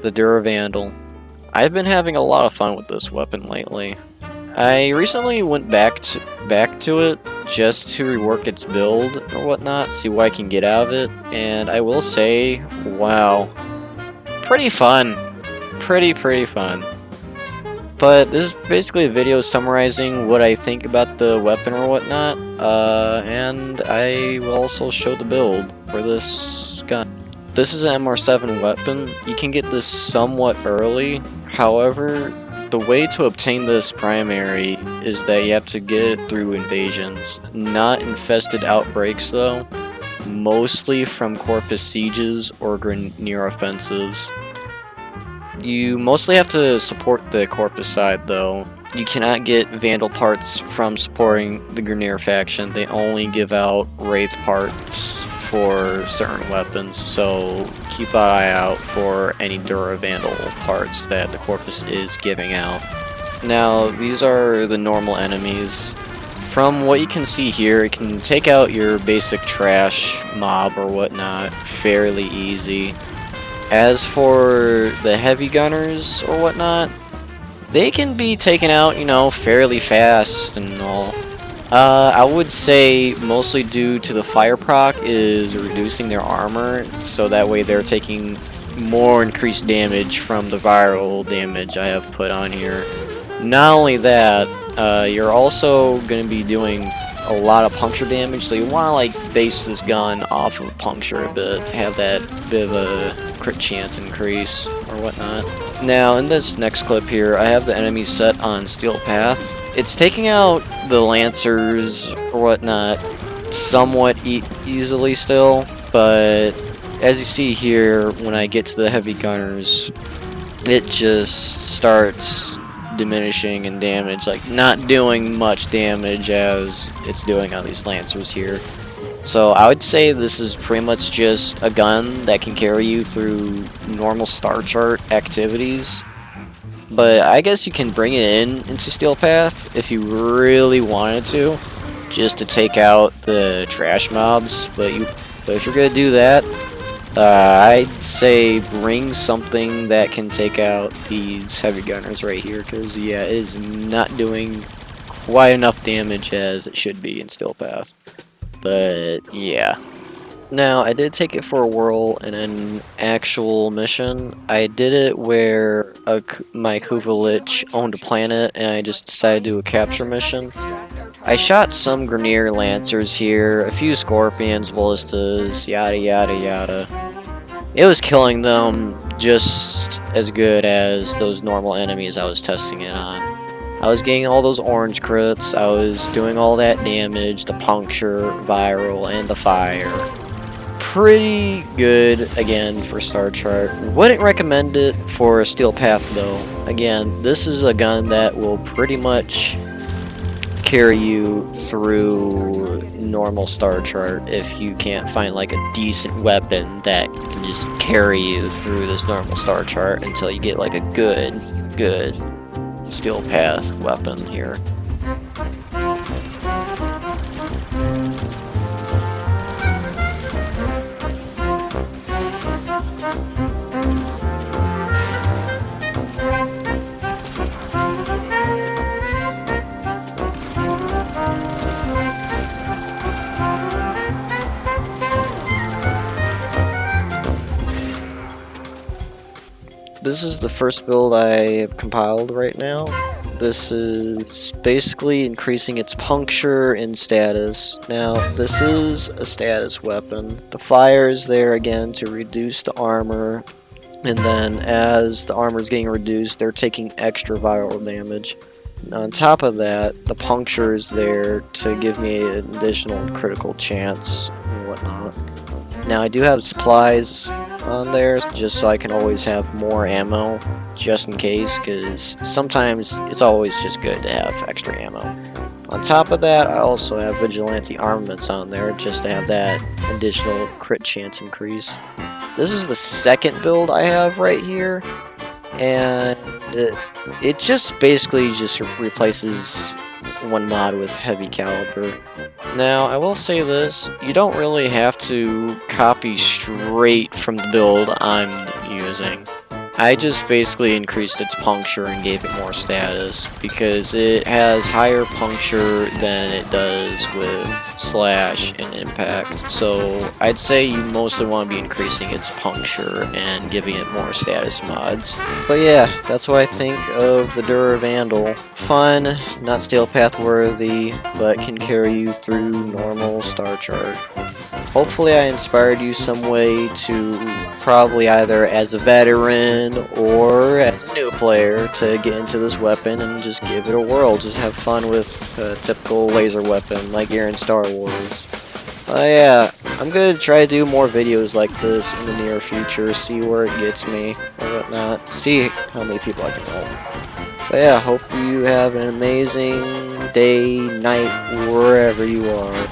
the Dera Vandal. I've been having a lot of fun with this weapon lately. I recently went back to it just to rework its build or whatnot, see what I can get out of it, and I will say, wow, pretty fun. Pretty fun. But this is basically a video summarizing what I think about the weapon or whatnot, and I will also show the build for this gun. This is an MR7 weapon. You can get this somewhat early, however, the way to obtain this primary is that you have to get it through invasions. Not infested outbreaks though, mostly from Corpus sieges or Grineer offensives. You mostly have to support the Corpus side though. You cannot get Vandal parts from supporting the Grineer faction. They only give out Wraith parts for certain weapons, so keep an eye out for any Dera Vandal parts that the Corpus is giving out. Now, these are the normal enemies. From what you can see here, it can take out your basic trash mob or whatnot fairly easy. As for the heavy gunners or whatnot, they can be taken out, you know, fairly fast and all. I would say mostly due to the fire proc is reducing their armor, so that way they're taking more increased damage from the viral damage I have put on here. Not only that, you're also going to be doing a lot of puncture damage, so you want to like base this gun off of puncture a bit, have that bit of a crit chance increase or whatnot. Now in this next clip here, I have the enemies set on Steel Path. It's taking out the Lancers or whatnot somewhat easily still, but as you see here, when I get to the heavy gunners, it just starts diminishing in damage, like not doing much damage as it's doing on these Lancers here. So I would say this is pretty much just a gun that can carry you through normal star chart activities. But I guess you can bring it into Steel Path if you really wanted to, just to take out the trash mobs. But if you're gonna do that, I'd say bring something that can take out these heavy gunners right here, because yeah, it is not doing quite enough damage as it should be in Steel Path. But yeah. Now, I did take it for a whirl in an actual mission. I did it where my Kuvalich owned a planet and I just decided to do a capture mission. I shot some Grineer Lancers here, a few Scorpions, Ballistas, yada yada yada. It was killing them just as good as those normal enemies I was testing it on. I was getting all those orange crits, I was doing all that damage, the puncture, viral, and the fire. Pretty good, again, for Star Chart. Wouldn't recommend it for a Steel Path, though. Again, this is a gun that will pretty much carry you through normal Star Chart if you can't find like a decent weapon that can just carry you through this normal Star Chart until you get like a good Steel Path weapon here. This is the first build I have compiled right now. This is basically increasing its puncture and status. Now, this is a status weapon. The fire is there again to reduce the armor, and then as the armor is getting reduced, they're taking extra viral damage. And on top of that, the puncture is there to give me an additional critical chance and whatnot. Now, I do have supplies on there just so I can always have more ammo just in case, because sometimes it's always just good to have extra ammo. On top of that, I also have vigilante armaments on there just to have that additional crit chance increase. This is the second build I have right here, and it just basically just replaces one mod with heavy caliber. Now, I will say this, you don't really have to copy straight from the build I'm using. I just basically increased its puncture and gave it more status because it has higher puncture than it does with slash and impact. So I'd say you mostly want to be increasing its puncture and giving it more status mods. But yeah, that's what I think of the Dera Vandal. Fun, not stale path worthy, but can carry you through normal star chart. Hopefully I inspired you some way to probably either as a veteran or as a new player to get into this weapon and just give it a whirl. Just have fun with a typical laser weapon like you're in Star Wars. Yeah, I'm gonna try to do more videos like this in the near future, see where it gets me or whatnot, see how many people I can help. But yeah, hope you have an amazing day, night, wherever you are.